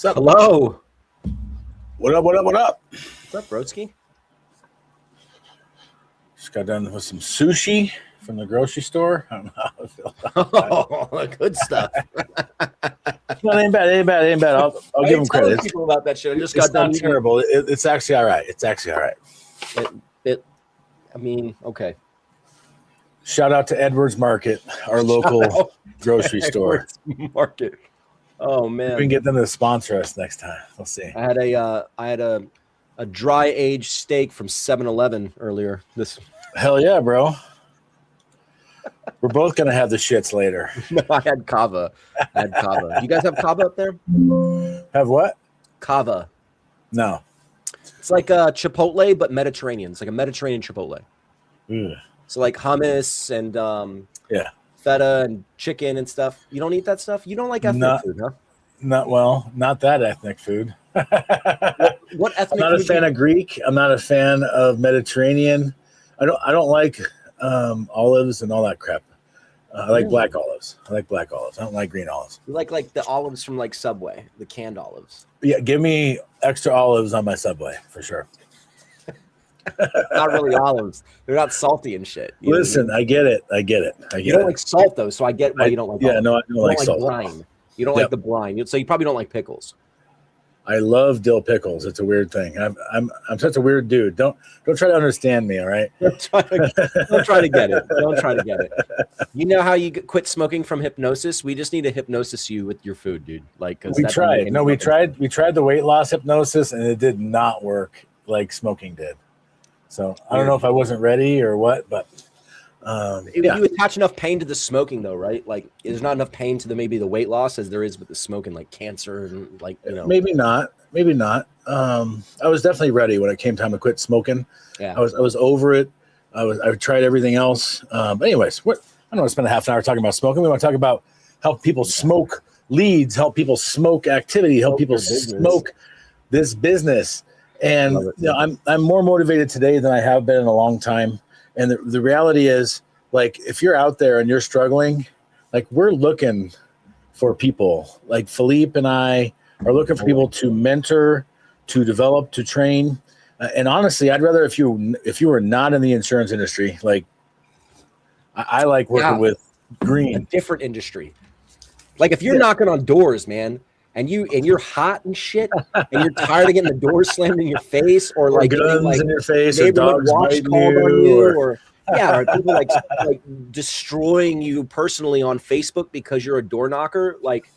What's up? Hello. What up? What up? What up? What's up, Brodsky? Just got done with some sushi from the grocery store. I don't know how I feel about Oh, good stuff. No, it ain't bad. It ain't bad. It ain't bad. I'll give them Telling credit. people about that shit. I just It's got done not eating. terrible. It's actually all right. It's actually all right. I mean, okay. Shout out to Edwards Market, our local grocery store. Market. Oh We man. can get them to sponsor us next time. We'll see. I had a dry aged steak from 7-Eleven earlier. Hell yeah, bro. We're both gonna have the shits later. No, I had kava. You guys have kava up there? Have what? Kava. No. It's like a Chipotle, but Mediterranean. It's like a Mediterranean Chipotle. Ugh. So like hummus and Yeah. feta and chicken and stuff. You don't eat that stuff? You don't like ethnic food, huh? Not that ethnic food. What ethnic I'm not a food fan of Greek. I'm not a fan of Mediterranean. I don't like olives and all that crap. I like black olives. I don't like green olives. You like the olives from like Subway, the canned olives. Yeah, give me extra olives on my Subway for sure. Not really olives. They're not salty and shit. You know what I Listen, mean? I get it. You don't like salt though, so I get why you don't like. Yeah, olives. no, I don't You like don't salt. brine. You don't like the brine. So you probably don't like pickles. I love dill pickles. It's a weird thing. I'm such a weird dude. Don't try to understand me, all right? Don't try to get it. Don't try to get it. You know how you quit smoking from hypnosis? We just need to hypnosis you with your food, dude. Like, cause We tried. No, we tried the weight loss hypnosis and it did not work like smoking did. So I don't know if I wasn't ready or what, but yeah. You attach enough pain to the smoking though, right? Like there's not enough pain to the weight loss as there is with the smoking, like cancer and like, you know. Maybe not. I was definitely ready when it came time to quit smoking. Yeah. I was over it. I tried everything else. But anyways, I don't want to spend a half an hour talking about smoking. We want to talk about help people smoke leads, help people smoke activity, help people smoke this business. And you know, I'm more motivated today than I have been in a long time. And the reality is, like, if you're out there and you're struggling, like, we're looking for people. Like Philippe and I are looking for people to mentor, to develop, to train. And honestly, I'd rather if you were not in the insurance industry, like I like working with green. A different industry. Like if you're knocking on doors, man, and you're hot and shit, and you're tired of getting the doors slammed in your face, or like guns in your face, or dogs watch biting called on you, or people like destroying you personally on Facebook because you're a door knocker. Like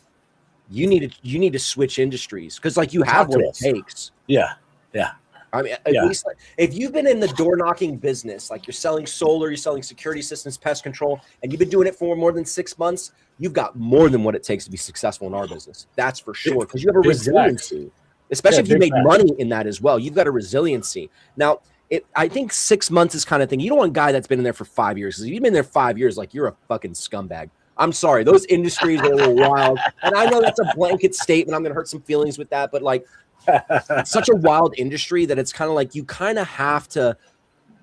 you need to switch industries because like you have what it takes. Yeah. I mean, at least like, if you've been in the door knocking business, like you're selling solar, you're selling security systems, pest control, and you've been doing it for more than 6 months, you've got more than what it takes to be successful in our business. That's for sure. Because you have a resiliency, especially if you made money in that as well. You've got a resiliency. Now, I think 6 months is kind of thing. You don't want a guy that's been in there for 5 years. Because if you've been there 5 years, like you're a fucking scumbag. I'm sorry. Those industries are a little wild. And I know that's a blanket statement. I'm going to hurt some feelings with that. But like, it's such a wild industry that it's kind of like you kind of have to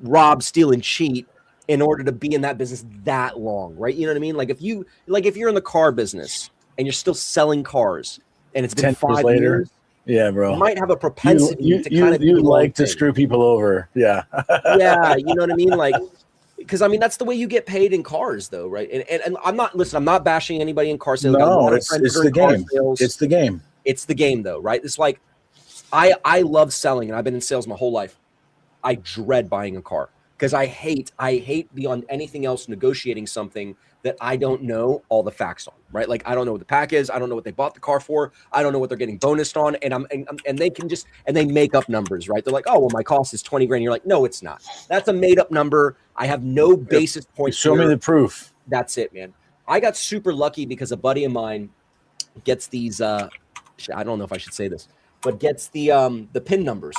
rob, steal, and cheat in order to be in that business that long, right? You know what I mean? Like if you're in the car business and you're still selling cars and it's been 5 years, yeah, bro, you might have a propensity to kind of you like to screw people over, yeah, yeah, you know what I mean, like. Because I mean that's the way you get paid in cars, though, right? And I'm not bashing anybody in car sales. No, it's the game. It's the game. It's the game, though, right? It's like I love selling, and I've been in sales my whole life. I dread buying a car because I hate beyond anything else negotiating something that I don't know all the facts on, right? Like I don't know what the pack is, I don't know what they bought the car for, I don't know what they're getting bonused on, and they make up numbers, right? They're like, oh well, my cost is 20 grand. You're like, no, it's not. That's a made up number. I have no basis points. Show me the proof. That's it, man. I got super lucky because a buddy of mine gets these. I don't know if I should say this, but gets the PIN numbers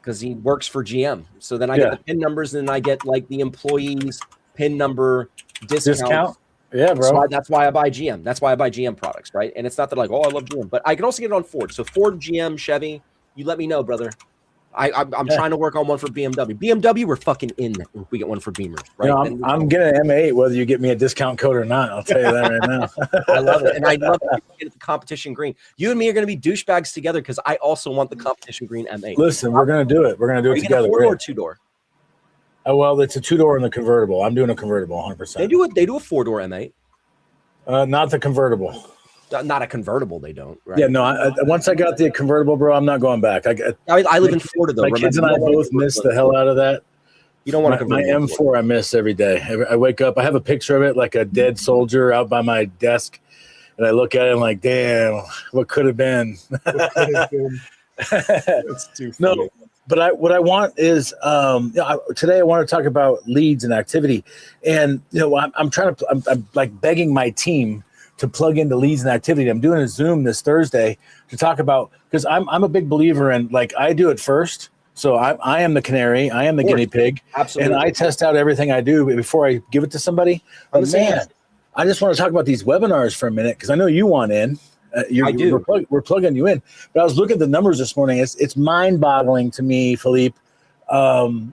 because he works for GM. So then I get the PIN numbers, and then I get like the employees' PIN number discount. Yeah, bro. So that's why I buy GM. That's why I buy GM products, right? And it's not that like, oh, I love GM, but I can also get it on Ford. So Ford, GM, Chevy. You let me know, brother. I'm trying to work on one for BMW. BMW, we're fucking in. We get one for Beamers, right? I'm getting an M8 whether you get me a discount code or not. I'll tell you that right now. I love it, and I love that you get the competition green. You and me are going to be douchebags together because I also want the competition green M8. Listen, we're going to do it. We're going to do it together. 4-door or 2-door? Oh, well, it's a 2-door in the convertible. I'm doing a convertible, 100%. They do a 4-door M8. Not the convertible. Not a convertible. They don't. Right? Yeah, no. Once I got the convertible, bro, I'm not going back. I live in Florida, though. My kids and I both miss the hell out of that. You don't want to my M4. I miss every day. I wake up. I have a picture of it, like a dead soldier, out by my desk, and I look at it and like, damn, what could have been? It's too funny. No, but what I want is today I want to talk about leads and activity, and I'm like begging my team to plug into leads and activity. I'm doing a Zoom this Thursday to talk about, because I'm a big believer in, like, I do it first. So I am the canary, I am the guinea pig. Absolutely. And I test out everything I do before I give it to somebody. But man, I just want to talk about these webinars for a minute, because I know you want in. I do. We're plugging you in. But I was looking at the numbers this morning. It's mind-boggling to me, Philippe. I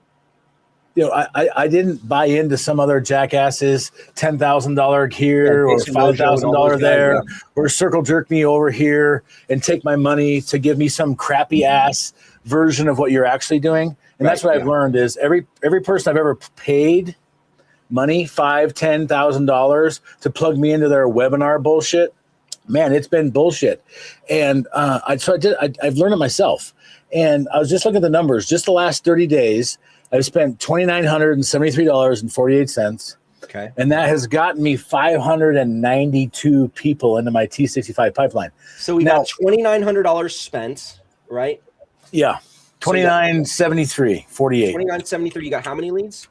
didn't buy into some other jackass's $10,000 here or $5,000 there, or circle jerk me over here and take my money to give me some crappy ass version of what you're actually doing. And that's what I've learned is every person I've ever paid money, $5,000, $10,000 to plug me into their webinar bullshit, man, it's been bullshit. And I've learned it myself. And I was just looking at the numbers. Just the last 30 days, I've spent $2,973.48. Okay. And that has gotten me 592 people into my T65 pipeline. So we got $2,900 spent, right? Yeah. 2973, 48. 2973. You got how many leads?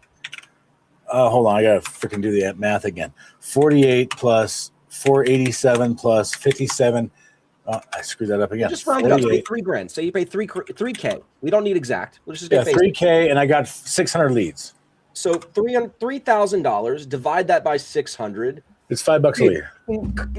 Hold on. I got to freaking do the math again. 48 plus 487 plus 57. I screwed that up again. Just round it up. Pay $3,000. So you pay $3K. We don't need exact. Let's just get $3K, and I got 600 leads. So $3,000. Divide that by 600. It's $5 a lead.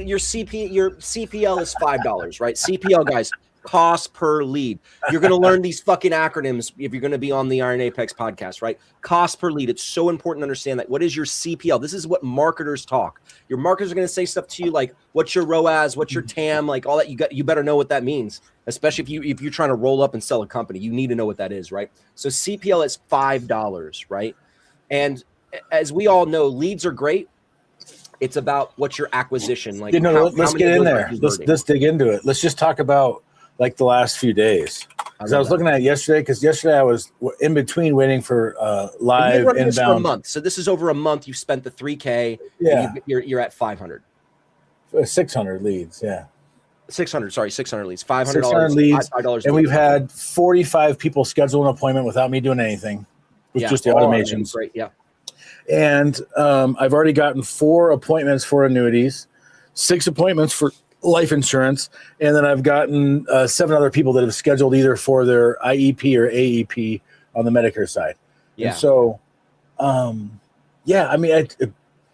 Your CPL is $5, right? CPL, guys, cost per lead. You're going to learn these fucking acronyms if you're going to be on the Iron Apex podcast, right? Cost per lead. It's so important to understand that. What is your CPL? This is what marketers talk. Your marketers are going to say stuff to you like, what's your ROAS? What's your TAM? Like all that. You better know what that means, especially if you're trying to roll up and sell a company. You need to know what that is, right? So CPL is $5, right? And as we all know, leads are great. It's about what's your acquisition. Like, let's get in there. Let's dig into it. Let's just talk about like the last few days. Because I was looking at it yesterday, because yesterday I was in between waiting for live inbound. This for a month. So this is over a month. You spent the $3K. Yeah. You're at 500. 600 leads. Yeah. 600 leads. $500 leads. $5 and we've had 45 people schedule an appointment without me doing anything. With just the automations. Great. Yeah. And I've already gotten 4 appointments for annuities, 6 appointments for life insurance, and then I've gotten 7 other people that have scheduled either for their IEP or AEP on the Medicare side. Yeah. And so, I mean,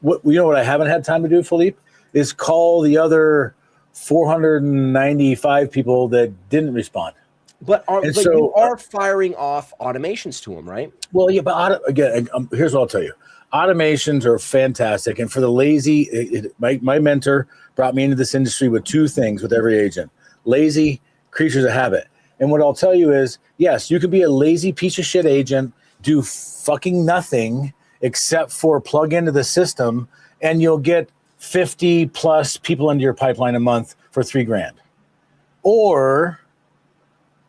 what I haven't had time to do, Philippe, is call the other 495 people that didn't respond. But you are firing off automations to them, right? Well, yeah, but again, here's what I'll tell you. Automations are fantastic. And for the lazy, my mentor brought me into this industry with 2 things with every agent: lazy, creatures of habit. And what I'll tell you is, yes, you could be a lazy piece of shit agent, do fucking nothing except for plug into the system, and you'll get 50 plus people into your pipeline a month for $3,000. Or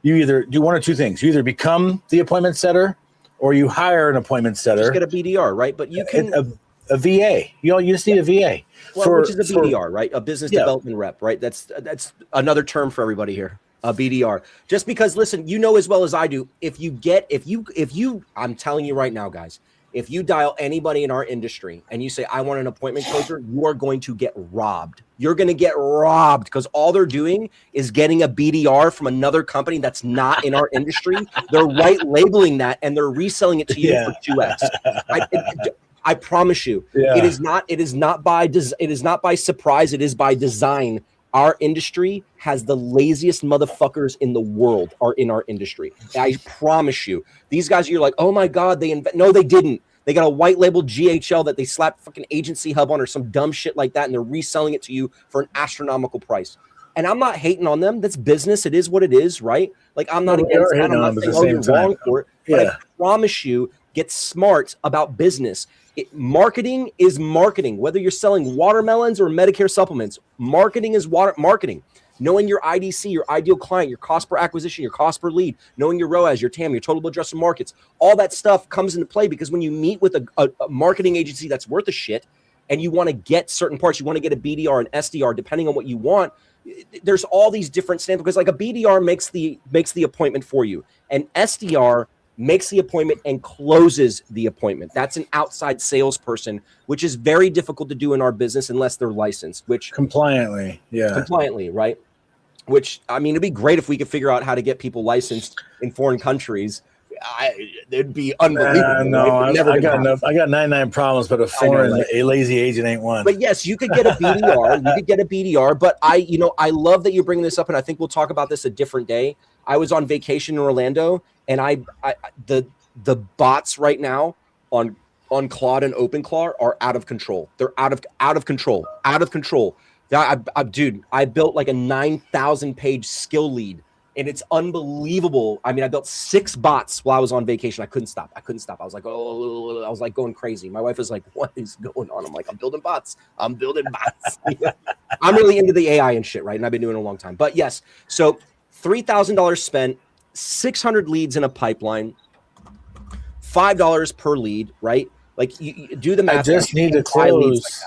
you either do one or 2 things. You either become the appointment setter, or you hire an appointment setter. Just get a BDR, right? But you can a VA. You just need a VA. Which is a BDR, right? A business development rep, right? That's another term for everybody here. A BDR. Just because, listen, you know as well as I do, if you, I'm telling you right now, guys, if you dial anybody in our industry and you say, I want an appointment closer, you are going to get robbed. You're going to get robbed because all they're doing is getting a BDR from another company that's not in our industry. They're white labeling that and they're reselling it to you for 2x. I promise you, it is not by surprise. It is by design. Our industry has the laziest motherfuckers in the world are in our industry. I promise you. These guys, you're like, oh my God, no, they didn't. They got a white label GHL that they slapped fucking Agency Hub on or some dumb shit like that, and they're reselling it to you for an astronomical price. And I'm not hating on them. That's business. It is what it is, right? Like, I'm not against that. I'm not saying, oh, you're wrong for it. But I promise you, get smart about business. Marketing is marketing. Whether you're selling watermelons or Medicare supplements, marketing is marketing. Knowing your IDC, your ideal client, your cost per acquisition, your cost per lead, knowing your ROAS, your TAM, your total addressable markets, all that stuff comes into play because when you meet with a marketing agency that's worth a shit and you want to get certain parts, you want to get a BDR, an SDR, depending on what you want, there's all these different standards because like a BDR makes the appointment for you. An SDR makes the appointment and closes the appointment. That's an outside salesperson, which is very difficult to do in our business unless they're licensed, which compliantly, right? Which, I mean, it'd be great if we could figure out how to get people licensed in foreign countries. It'd be unbelievable. No, I got 99 problems, but a lazy agent ain't one. But yes, you could get a BDR. But I love that you're bringing this up, and I think we'll talk about this a different day. I was on vacation in Orlando, and the bots right now on Claude and OpenClaw are out of control. They're out of control. Dude, I built like a 9,000 page skill lead, and it's unbelievable. I mean, I built 6 bots while I was on vacation. I couldn't stop. I was like, oh, I was like going crazy. My wife was like, what is going on? I'm like, I'm building bots. I'm really into the AI and shit, right? And I've been doing it a long time. But yes, so $3,000 spent, 600 leads in a pipeline, $5 per lead, right? Like you do the math. I just need to close.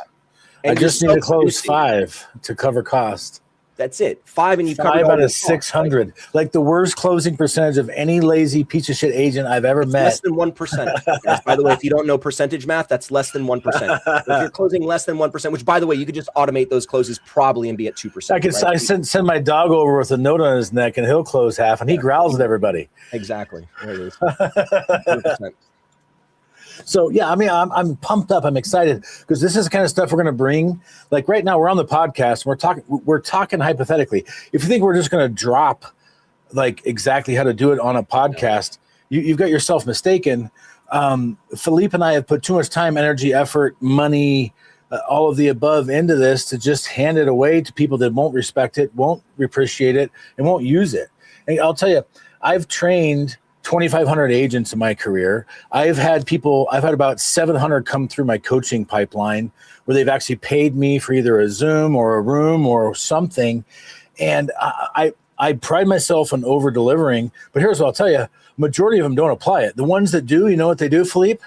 I just need to close 5 to cover cost. That's it. 5 and you've covered 5 out of 600. Like the worst closing percentage of any lazy piece of shit agent I've ever met. Less than 1%. Yes, by the way, if you don't know percentage math, that's less than 1%. If you're closing less than 1%, which by the way, you could just automate those closes probably and be at 2%. I send my dog over with a note on his neck and he'll close half and he growls at everybody. Exactly. There it is. 100%. So yeah, I mean, I'm pumped up. I'm excited because this is the kind of stuff we're going to bring. Like right now, we're on the podcast. We're talking hypothetically. If you think we're just going to drop like exactly how to do it on a podcast, you've got yourself mistaken. Philippe and I have put too much time, energy, effort, money, all of the above into this to just hand it away to people that won't respect it, won't appreciate it, and won't use it. And I'll tell you, I've trained 2,500 agents in my career. I've had about 700 come through my coaching pipeline where they've actually paid me for either a Zoom or a room or something. And I pride myself on over delivering, but here's what I'll tell you. Majority of them don't apply it. The ones that do, you know what they do, Philippe?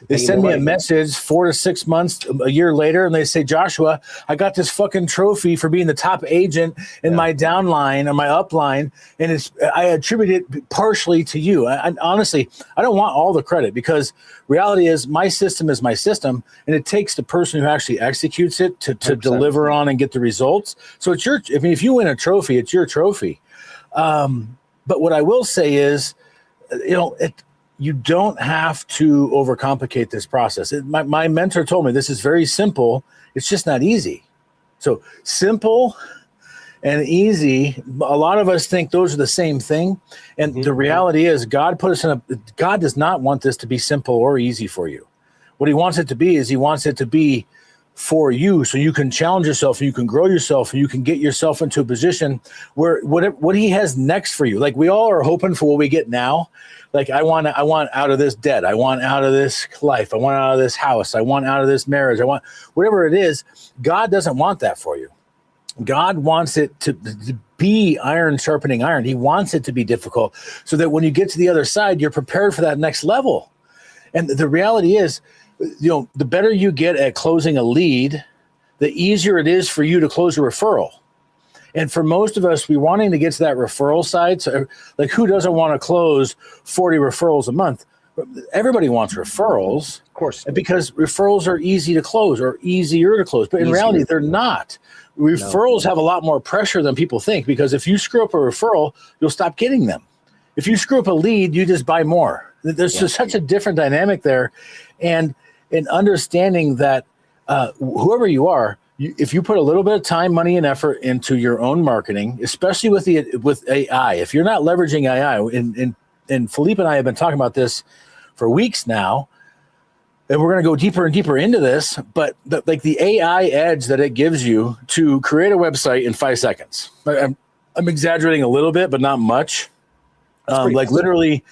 They send me a message 4 to 6 months, a year later, and they say, Joshua, I got this fucking trophy for being the top agent in my downline or my upline, and I attribute it partially to you. I honestly, I don't want all the credit because reality is my system is my system, and it takes the person who actually executes it to deliver on and get the results. So it's if you win a trophy, it's your trophy. But what I will say is, you don't have to overcomplicate this process. My mentor told me this is very simple. It's just not easy. So simple and easy, a lot of us think those are the same thing. And the reality is God does not want this to be simple or easy for you. What he wants it to be is he wants it to be for you so you can challenge yourself and you can grow yourself and you can get yourself into a position where what he has next for you. Like we all are hoping for what we get now. Like I want out of this debt. I want out of this life. I want out of this house. I want out of this marriage. I want whatever it is. God doesn't want that for you. God wants it to be iron sharpening iron. He wants it to be difficult so that when you get to the other side, you're prepared for that next level. And the reality is, the better you get at closing a lead, the easier it is for you to close a referral. And for most of us, we're wanting to get to that referral side. So, like, who doesn't want to close 40 referrals a month? Everybody wants referrals, of course, because referrals are easy to close or easier to close. But in reality, they're not. Referrals have a lot more pressure than people think, because if you screw up a referral, you'll stop getting them. If you screw up a lead, you just buy more. There's just such a different dynamic there. And in understanding that whoever you are, if you put a little bit of time, money, and effort into your own marketing, especially with AI, if you're not leveraging AI, and Philippe and I have been talking about this for weeks now, and we're going to go deeper and deeper into this, but like the AI edge that it gives you to create a website in 5 seconds. I'm exaggerating a little bit, but not much. Like literally,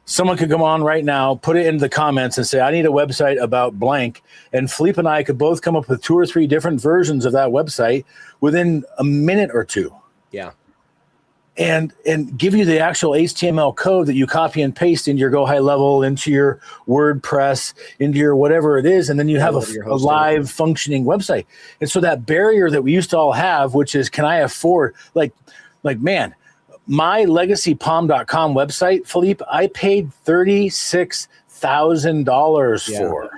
someone could come on right now, put it into the comments and say, I need a website about blank. And Philippe and I could both come up with 2 or 3 different versions of that website within a minute or 2. Yeah. And give you the actual HTML code that you copy and paste into your Go High Level, into your WordPress, into your whatever it is. And then you have a live functioning website. And so that barrier that we used to all have, which is, can I afford, like, man, my legacypalm.com website, Philippe, I paid $36,000 for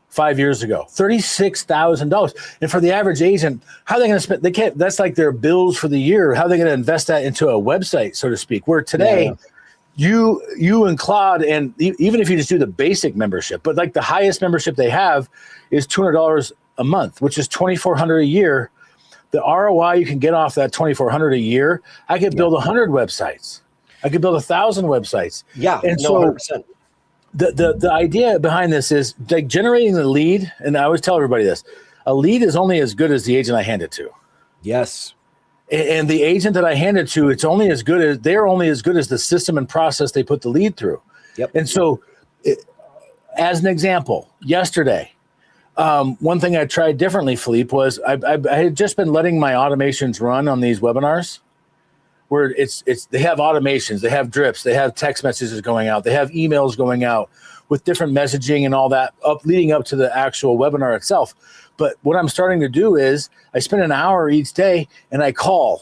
5 years ago. $36,000. And for the average agent, how are they going to spend? They can't. That's like their bills for the year. How are they going to invest that into a website, so to speak? Where today, you and Claude, and even if you just do the basic membership, but like the highest membership they have is $200 a month, which is $2,400 a year. The ROI you can get off that $2,400 a year, I could build 100 websites. I could build 1,000 websites. Yeah, and so 100%. The idea behind this is like generating the lead. And I always tell everybody this: a lead is only as good as the agent I hand it to. Yes. And the agent that I hand it to, they're only as good as the system and process they put the lead through. Yep. And so, as an example, yesterday, one thing I tried differently, Philippe, was I had just been letting my automations run on these webinars, where they have automations, they have drips, they have text messages going out, they have emails going out with different messaging and all that leading up to the actual webinar itself. But what I'm starting to do is I spend an hour each day and I call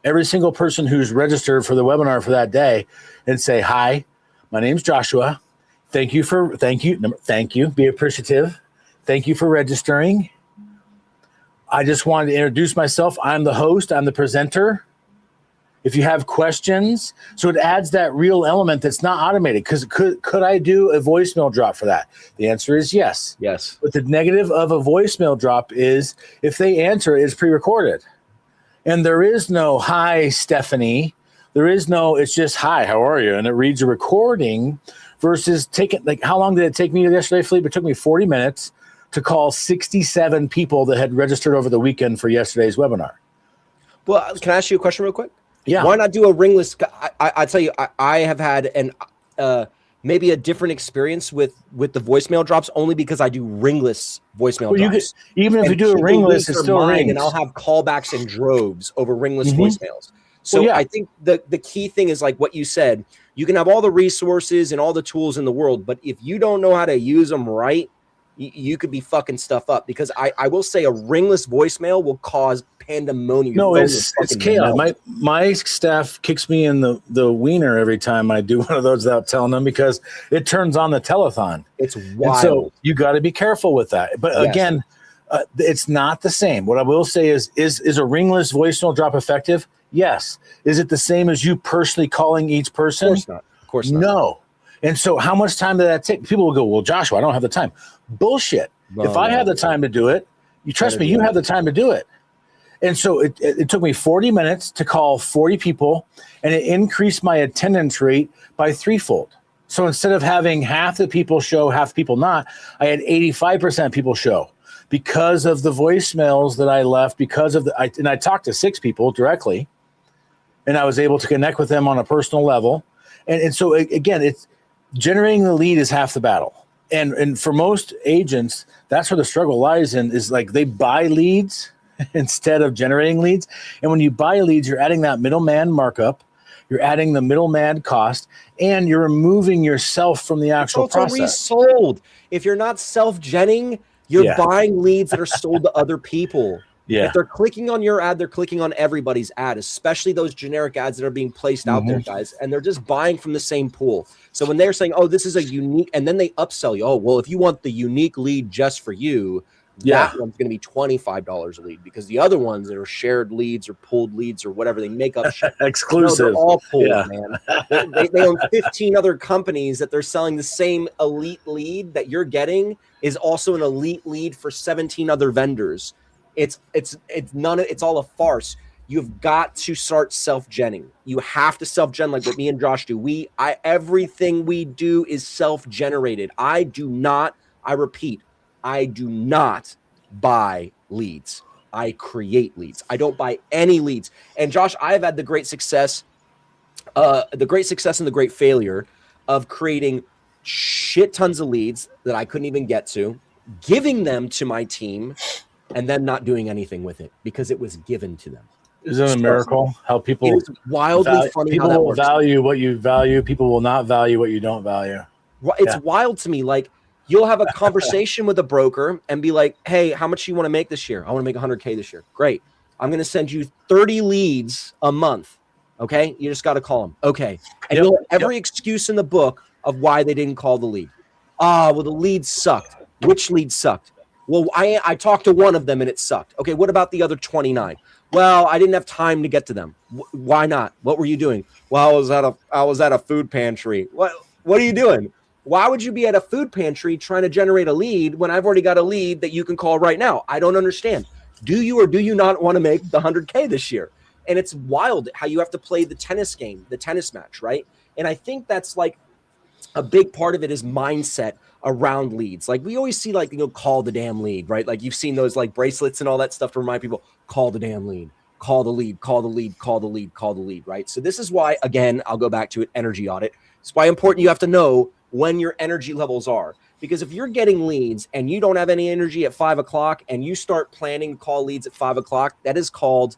every single person who's registered for the webinar for that day and say, hi, my name's Joshua. Thank you. Be appreciative. Thank you for registering. I just wanted to introduce myself. I'm the host. I'm the presenter. If you have questions, so it adds that real element that's not automated. Because could I do a voicemail drop for that? The answer is yes. Yes. But the negative of a voicemail drop is if they answer, it's pre-recorded. And there is no, hi, Stephanie. There is no, it's just, hi, how are you? And it reads a recording versus how long did it take me yesterday, Philippe? It took me 40 minutes to call 67 people that had registered over the weekend for yesterday's webinar. Well, can I ask you a question real quick? Yeah. Why not do a ringless? I tell you, I have had maybe a different experience with the voicemail drops only because I do ringless voicemail drops. Even if you do a ringless, it's still rings. And I'll have callbacks in droves over ringless voicemails. So I think the key thing is like what you said. You can have all the resources and all the tools in the world, but if you don't know how to use them right, you could be fucking stuff up. Because I will say a ringless voicemail will cause pandemonium. No, it's chaos. My staff kicks me in the wiener every time I do one of those without telling them, because it turns on the telethon. It's wild. And so you got to be careful with that. But again, it's not the same. What I will say is a ringless voicemail drop effective? Yes. Is it the same as you personally calling each person? Of course not. Of course not. No. And so how much time did that take? People will go, well, Joshua, I don't have the time. Bullshit. If I have the time to do it, you trust me, you have the time to do it. And so it took me 40 minutes to call 40 people, and it increased my attendance rate by threefold. So instead of having half the people show, half the people not, I had 85% people show because of the voicemails that I left, and I talked to 6 people directly, and I was able to connect with them on a personal level. And so again, it's generating the lead is half the battle. And for most agents, that's where the struggle lies in, is like they buy leads instead of generating leads. And when you buy leads, you're adding that middleman markup, you're adding the middleman cost, and you're removing yourself from the actual process. Resold. If you're not self-genning, you're buying leads that are sold to other people. Yeah. If they're clicking on your ad, they're clicking on everybody's ad, especially those generic ads that are being placed out there, guys. And they're just buying from the same pool. So when they're saying, oh, this is a unique, and then they upsell you. Oh, well, if you want the unique lead just for you, Yeah. That one's going to be $25 a lead because the other ones that are shared leads or pulled leads or whatever, they make up shit. Exclusive. No, they're all pulled, Yeah. man. They own 15 other companies that they're selling the same elite lead that you're getting is also an elite lead for 17 other vendors. It's all a farce. You've got to start self-genning. You have to self-gen like what me and Josh do. Everything we do is self-generated. I repeat, I do not buy leads. I create leads. I don't buy any leads. And Josh, I have had the great success and the great failure of creating shit tons of leads that I couldn't even get to, giving them to my team, and then not doing anything with it because it was given to them. Isn't it a miracle how people it is wildly funny people how that will works. value what you value, people will not value what you don't value. It's wild to me. Like, you'll have a conversation with a broker and be like, hey, how much do you want to make this year? I want to make 100K this year. Great. I'm going to send you 30 leads a month. Okay. You just got to call them. Okay. And you'll have every excuse in the book of why they didn't call the lead. Well, the lead sucked. Which lead sucked? Well, I talked to one of them and it sucked. Okay. What about the other 29? Well, I didn't have time to get to them. Why not? What were you doing? Well, I was at a food pantry. What are you doing? Why would you be at a food pantry trying to generate a lead when I've already got a lead that you can call right now? I don't understand. Do you or do you not want to make the 100K this year? And it's wild how you have to play the tennis game, the tennis match, right? And I think that's like a big part of it is mindset around leads. Like we always see like, call the damn lead, right? Like you've seen those like bracelets and all that stuff to remind people, call the damn lead, call the lead, call the lead, call the lead, call the lead, right? So this is why, again, I'll go back to it, energy audit. It's why important you have to know when your energy levels are. Because if you're getting leads and you don't have any energy at 5 o'clock and you start planning to call leads at 5 o'clock, that is called,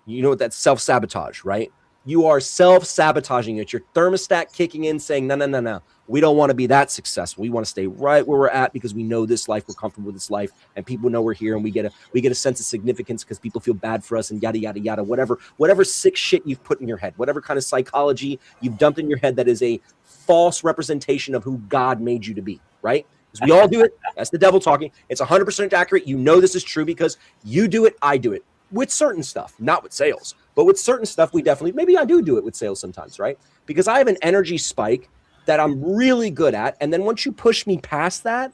that's self-sabotage, right? You are self-sabotaging it. Your thermostat kicking in saying, no. We don't want to be that successful. We want to stay right where we're at because we know this life, we're comfortable with this life, and people know we're here, and we get a sense of significance because people feel bad for us and yada, yada, yada, whatever sick shit you've put in your head, whatever kind of psychology you've dumped in your head that is a false representation of who God made you to be, right? Because we all do it. That's the devil talking. It's 100% accurate. You know this is true because you do it, I do it. With certain stuff, not with sales, but with certain stuff, maybe I do it with sales sometimes, right? Because I have an energy spike that I'm really good at. And then once you push me past that,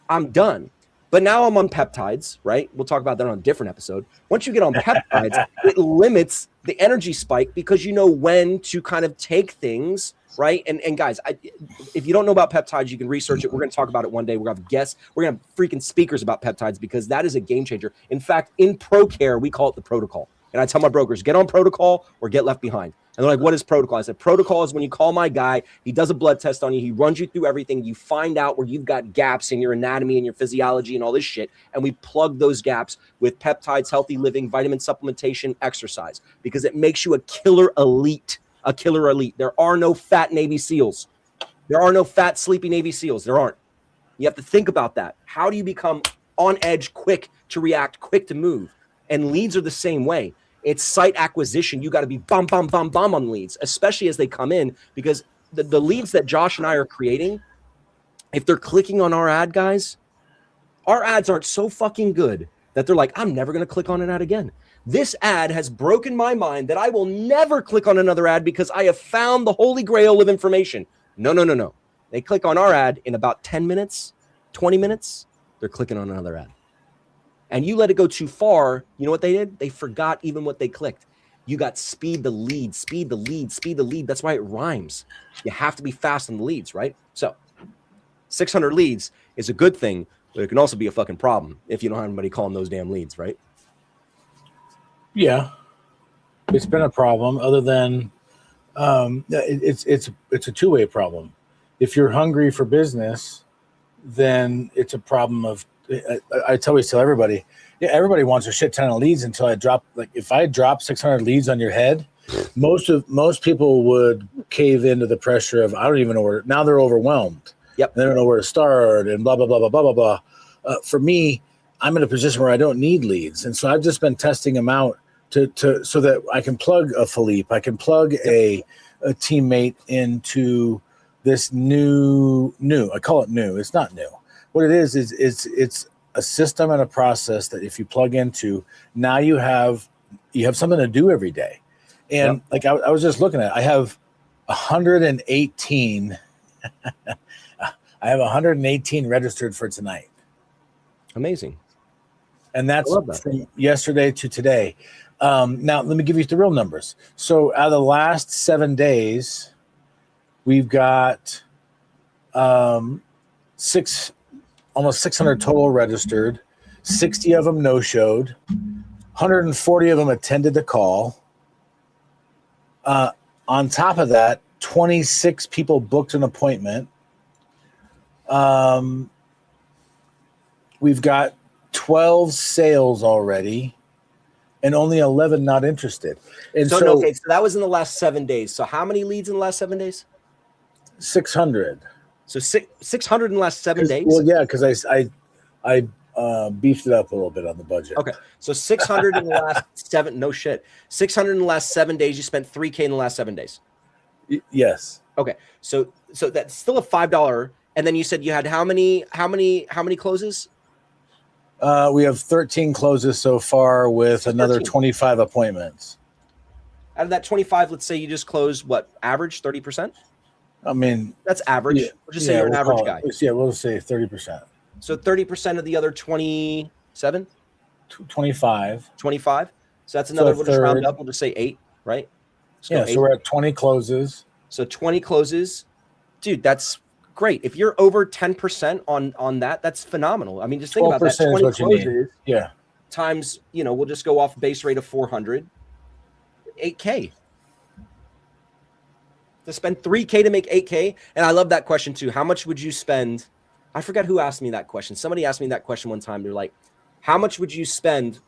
I'm done. But now I'm on peptides, right? We'll talk about that on a different episode. Once you get on peptides, it limits the energy spike because you know when to kind of take things, right? And guys, if you don't know about peptides, you can research it. We're going to talk about it one day. We're going to have guests. We're going to have freaking speakers about peptides because that is a game changer. In fact, in ProCare, we call it the protocol. And I tell my brokers, get on protocol or get left behind. And they're like, what is protocol? I said, protocol is when you call my guy, he does a blood test on you, he runs you through everything, you find out where you've got gaps in your anatomy and your physiology and all this shit, and we plug those gaps with peptides, healthy living, vitamin supplementation, exercise, because it makes you a killer elite. There are no fat Navy SEALs. There are no fat, sleepy Navy SEALs. There aren't. You have to think about that. How do you become on edge, quick to react, quick to move? And leads are the same way. It's site acquisition. You got to be bum on leads, especially as they come in, because the leads that Josh and I are creating, if they're clicking on our ad, guys, our ads aren't so fucking good that they're like, I'm never going to click on an ad again. This ad has broken my mind that I will never click on another ad because I have found the holy grail of information. No. They click on our ad in about 10 minutes, 20 minutes, they're clicking on another ad. And you let it go too far, you know what they did? They forgot even what they clicked. You got speed the lead. That's why it rhymes. You have to be fast on the leads, right? So 600 leads is a good thing, but it can also be a fucking problem if you don't have anybody calling those damn leads, right? Yeah. It's been a problem other than it's a two-way problem. If you're hungry for business, then it's a problem of I always tell everybody, everybody wants a shit ton of leads until I drop. Like if I drop 600 leads on your head, most people would cave into the pressure of I don't even know where. Now they're overwhelmed. Yep. They don't know where to start and blah blah blah blah blah blah blah. For me, I'm in a position where I don't need leads, and so I've just been testing them out to so that I can plug a Philippe, I can plug a teammate into this new. I call it new. It's not new. What it is it's a system and a process that if you plug into, now you have something to do every day. And like I was just looking at, I have 118. I have 118 registered for tonight. Amazing. And that's from yesterday to today. Now, let me give you the real numbers. So out of the last 7 days, we've got almost 600 total registered. 60 of them no-showed. 140 of them attended the call. On top of that, 26 people booked an appointment. We've got 12 sales already and only 11 not interested. And so that was in the last 7 days. So how many leads in the last 7 days? 600. So 600 in the last 7 days? Well, yeah, because I beefed it up a little bit on the budget. Okay. So 600 in the last 600 in the last 7 days. You spent $3K in the last 7 days. Yes. Okay. So that's still a $5. And then you said you had how many closes? We have 13 closes so far with another 25 appointments. Out of that 25, let's say you just closed what, average 30%? I mean, that's average. Yeah, we'll just say you're an average guy. Yeah, we'll say 30%. So 30% of the other 27? 25. 25. So that's another, we'll just round up. We'll just say 8, right? Yeah, so we're at 20 closes. So 20 closes. Dude, that's great. If you're over 10% on that, that's phenomenal. I mean, just think about that. 20 closes times, we'll just go off base rate of 400, 8K. To spend 3K to make 8K. And I love that question too. How much would you spend? I forgot who asked me that question. Somebody asked me that question one time. They're like, how much would you spend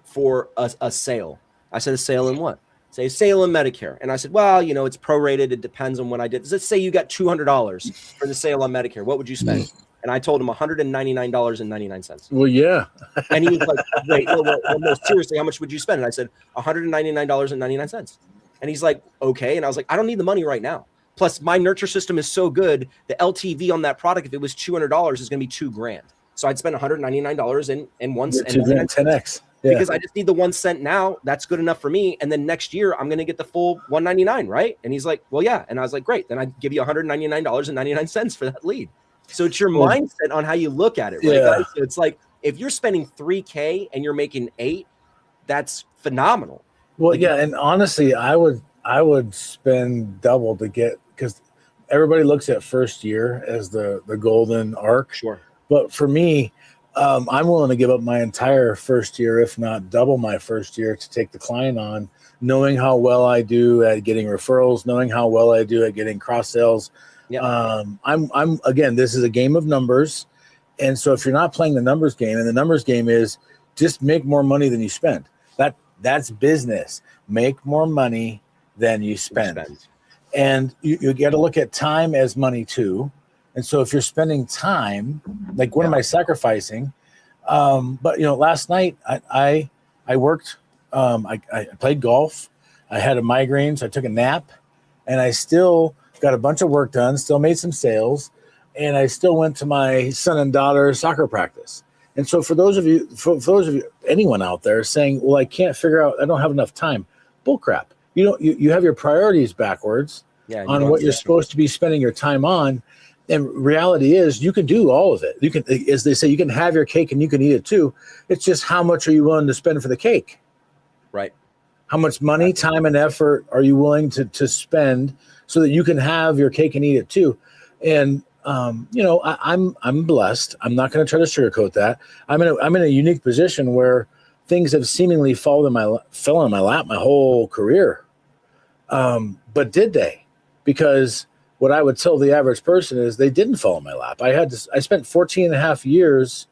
for a sale? I said, a sale in what? Say a sale in Medicare. And I said, well, it's prorated. It depends on what I did. Let's say you got $200 for the sale on Medicare. What would you spend? And I told him $199.99. Well, yeah. And he was like, wait, no, seriously, how much would you spend? And I said, $199.99. And he's like, okay. And I was like, I don't need the money right now. Plus, my nurture system is so good. The LTV on that product, if it was $200, is going to be $2,000. So I'd spend $199 in 1 cent. 10x. Yeah. Because I just need the 1 cent now. That's good enough for me. And then next year, I'm going to get the full $199, right? And he's like, well, yeah. And I was like, great. Then I'd give you $199.99 for that lead. So it's your mindset on how you look at it, right, guys? So it's like, if you're spending $3K and you're making 8, that's phenomenal. Well, yeah, and honestly, I would spend double to get, because everybody looks at first year as the golden arc. Sure. But for me, I'm willing to give up my entire first year, if not double my first year, to take the client on, knowing how well I do at getting referrals, knowing how well I do at getting cross sales. Yeah. I'm again, this is a game of numbers. And so if you're not playing the numbers game, and the numbers game is just make more money than you spend. That's business. Make more money than you spend. And you got to look at time as money too. And so if you're spending time, like what am I sacrificing? But last night I worked, I played golf. I had a migraine, so I took a nap, and I still got a bunch of work done, still made some sales, and I still went to my son and daughter soccer practice. And so for those of you, anyone out there saying, well, I can't figure out, I don't have enough time. Bull crap. You have your priorities backwards on what you're supposed to be spending your time on. And reality is you can do all of it. You can, as they say, you can have your cake and you can eat it too. It's just how much are you willing to spend for the cake? Right. How much money, time, and effort are you willing to spend so that you can have your cake and eat it too? And I'm blessed. I'm not going to try to sugarcoat that. I'm in a unique position where things have seemingly fell in my lap my whole career. But did they? Because what I would tell the average person is they didn't fall in my lap. I spent 14 and a half years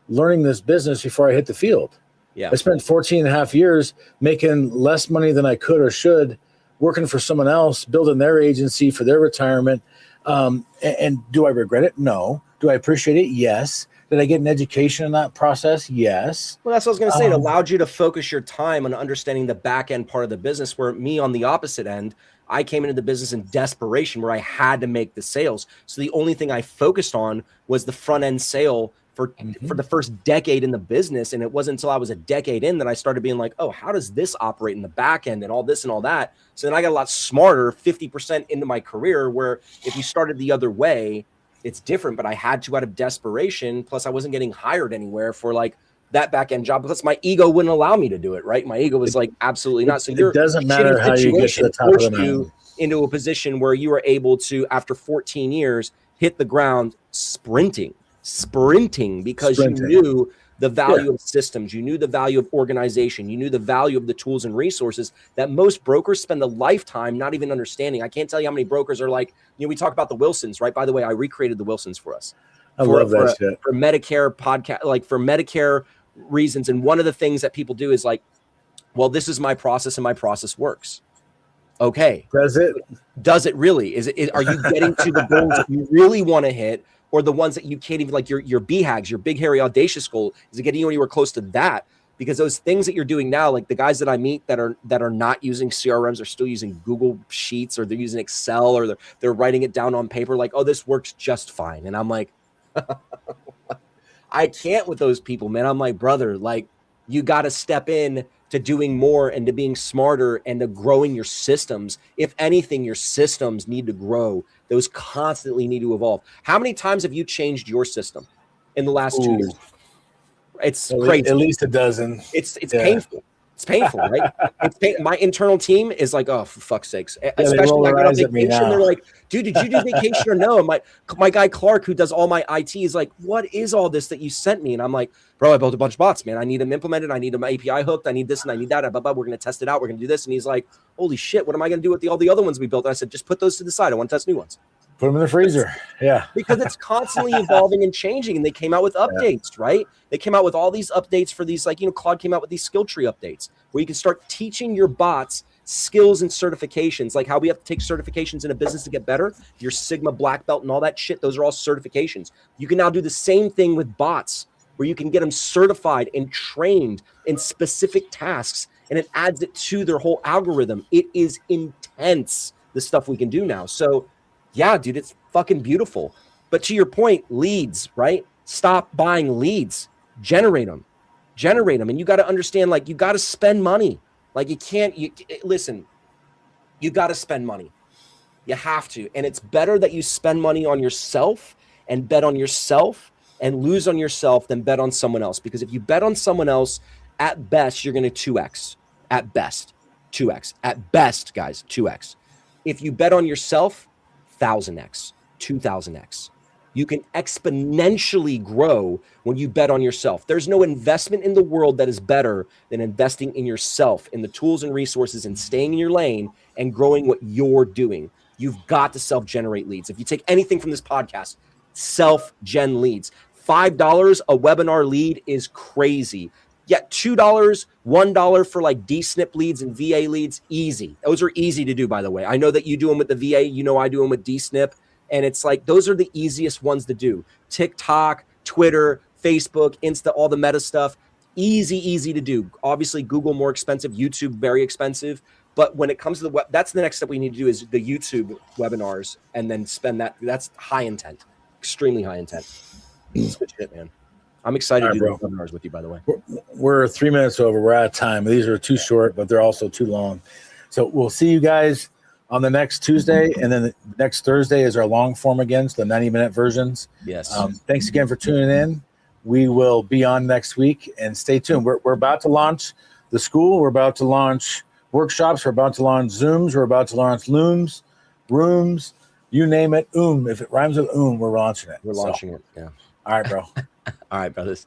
learning this business before I hit the field. Yeah. I spent 14 and a half years making less money than I could or should, working for someone else, building their agency for their retirement. And do I regret it? No. Do I appreciate it? Yes. Did I get an education in that process? Yes. Well, that's what I was going to say. It allowed you to focus your time on understanding the back end part of the business, where me on the opposite end, I came into the business in desperation where I had to make the sales. So the only thing I focused on was the front end sale for the first decade in the business. And it wasn't until I was a decade in that I started being like, oh, how does this operate in the back end and all this and all that? So then I got a lot smarter 50% into my career, where if you started the other way, it's different, but I had to out of desperation. Plus I wasn't getting hired anywhere for like that back end job because my ego wouldn't allow me to do it. Right. My ego was like, absolutely not. So it doesn't matter how you get to the top of the mountain. Into a position where you were able to, after 14 years, hit the ground sprinting because you knew the value of systems, you knew the value of organization, you knew the value of the tools and resources that most brokers spend a lifetime not even understanding. I can't tell you how many brokers are like, we talk about the Wilsons, right? By the way, I recreated the Wilsons for us. I love that shit. For Medicare podcast, like for Medicare reasons. And one of the things that people do is like, well, this is my process and my process works. Okay. Does it really? Are you getting to the goals that you really want to hit, or the ones that you can't even, like your BHAGs, your big, hairy, audacious goal? Is it getting you anywhere close to that? Because those things that you're doing now, like the guys that I meet that are not using CRMs, are still using Google Sheets, or they're using Excel, or they're writing it down on paper. Like, oh, this works just fine. And I'm like, I can't with those people, man. I'm like, brother, like you got to step in to doing more and to being smarter and to growing your systems. If anything, your systems need to grow. Those constantly need to evolve. How many times have you changed your system in the last 2 years? It's crazy. At least a dozen. It's painful. It's painful, right? My internal team is like, oh, for fuck's sakes. Especially when I get on vacation, they're like, dude, did you do vacation or no? My guy Clark, who does all my IT, is like, what is all this that you sent me? And I'm like, bro, I built a bunch of bots, man. I need them implemented. I need them API hooked. I need this and I need that. We're going to test it out. We're going to do this. And he's like, holy shit, what am I going to do with all the other ones we built? And I said, just put those to the side. I want to test new ones. Put them in the freezer. Yeah. Because it's constantly evolving and changing. And they came out with updates, right? They came out with all these updates for these, like, Claude came out with these skill tree updates where you can start teaching your bots skills and certifications, like how we have to take certifications in a business to get better. Your Sigma black belt and all that shit, those are all certifications. You can now do the same thing with bots where you can get them certified and trained in specific tasks, and it adds it to their whole algorithm. It is intense, the stuff we can do now. So yeah, dude, it's fucking beautiful. But to your point, leads, right? Stop buying leads. Generate them. And you got to understand, like, you got to spend money. Like, listen, you got to spend money. You have to. And it's better that you spend money on yourself and bet on yourself and lose on yourself than bet on someone else. Because if you bet on someone else, at best, you're going to 2x. At best, 2x. At best, guys, 2x. If you bet on yourself, 1,000x, 2,000x. You can exponentially grow when you bet on yourself. There's no investment in the world that is better than investing in yourself, in the tools and resources, and staying in your lane and growing what you're doing. You've got to self-generate leads. If you take anything from this podcast, self-gen leads. $5 a webinar lead is crazy. Yet $2, $1 for like DSNP leads and VA leads, easy. Those are easy to do, by the way. I know that you do them with the VA. I do them with DSNP. And it's like, those are the easiest ones to do. TikTok, Twitter, Facebook, Insta, all the meta stuff. Easy to do. Obviously, Google more expensive, YouTube very expensive. But when it comes to the web, that's the next step we need to do, is the YouTube webinars, and then spend that. That's high intent, extremely high intent. It's good shit, man. I'm excited to do the webinars with you, by the way. We're 3 minutes over. We're out of time. These are too short, but they're also too long. So we'll see you guys on the next Tuesday, and then the next Thursday is our long form again, so the 90-minute versions. Yes. Thanks again for tuning in. We will be on next week, and stay tuned. We're about to launch the school. We're about to launch workshops. We're about to launch Zooms. We're about to launch Looms, Rooms, you name it. If it rhymes with we're launching it. We're launching it. Yeah. All right, bro. All right, brothers.